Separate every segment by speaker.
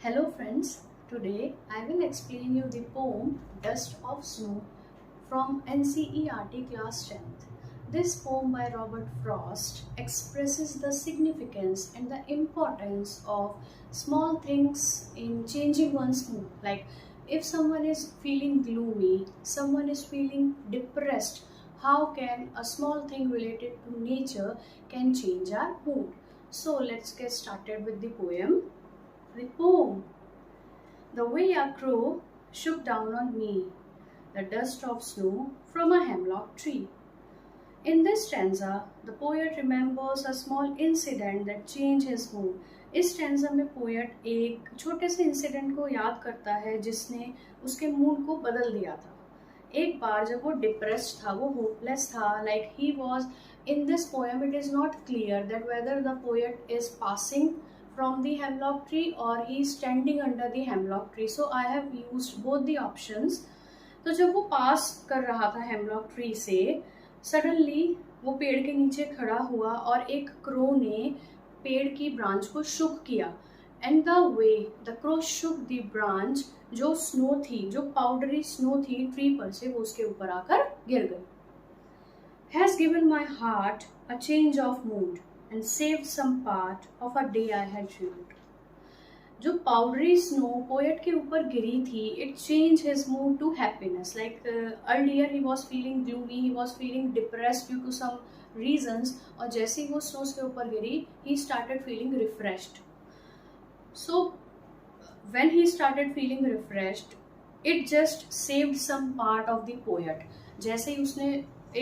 Speaker 1: Hello friends, today I will explain you the poem Dust of Snow from NCERT class 10th. This poem by Robert Frost expresses the significance and the importance of small things in changing one's mood. Like if someone is feeling gloomy, someone is feeling depressed, how can a small thing related to nature can change our mood? So let's get started with the poem. The poem. The way a crow shook down on me the dust of snow from a hemlock tree. In this stanza, the poet remembers a small incident that changed his mood. इस stanza में poet एक छोटे से incident को याद करता है जिसने उसके मूड को बदल दिया था. एक बार जब वो डिप्रेस्ड था, वो होपलेस था, like he was in this poem it is not clear that whether the poet is passing from the hemlock tree or he is standing under the hemlock tree. So I have used both the options. तो जब वो पास कर रहा था hemlock tree से, suddenly वो पेड़ के नीचे खड़ा हुआ और एक क्रो ने पेड़ की ब्रांच को शुक किया. And the way the crow shook the branch, जो स्नो थी, जो पाउडरी स्नो थी ट्री पर से, वो उसके ऊपर आकर गिर गई. Has given my heart a change of mood and saved some part of a day I had dreamed. जो पाउडरी स्नो पोएट के ऊपर गिरी थी, it changed his mood to happiness. Like earlier he was feeling gloomy, he was feeling depressed due to some reasons, और जैसे ही वो snows के ऊपर गिरी, he started feeling refreshed. So when he started feeling refreshed, it just saved some part of the poet. जैसे ही उसने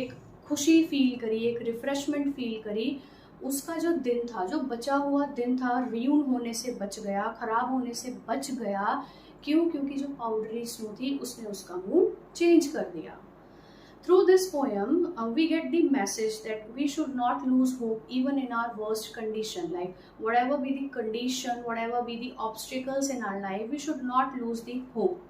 Speaker 1: एक खुशी feel करी, एक रिफ्रेशमेंट फील करी, उसका जो दिन था, जो बचा हुआ दिन था, रियून होने से बच गया, खराब होने से बच गया. क्यों? क्योंकि जो पाउडरी स्नो थी उसने उसका मूड चेंज कर दिया. Through this poem we get the message that we should not lose hope even in our worst condition. Like whatever be the condition, whatever be the obstacles in our life, we should not lose the hope.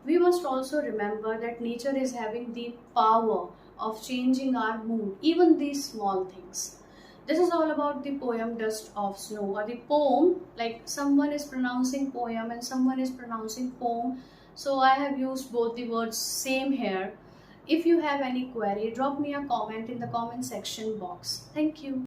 Speaker 1: We must also remember that nature is having the power of changing our mood, even these small things. This is all about the poem Dust of Snow, or the poem, like someone is pronouncing poem and someone is pronouncing poem. So I have used both the words same here. If you have any query, drop me a comment in the comment section box. Thank you.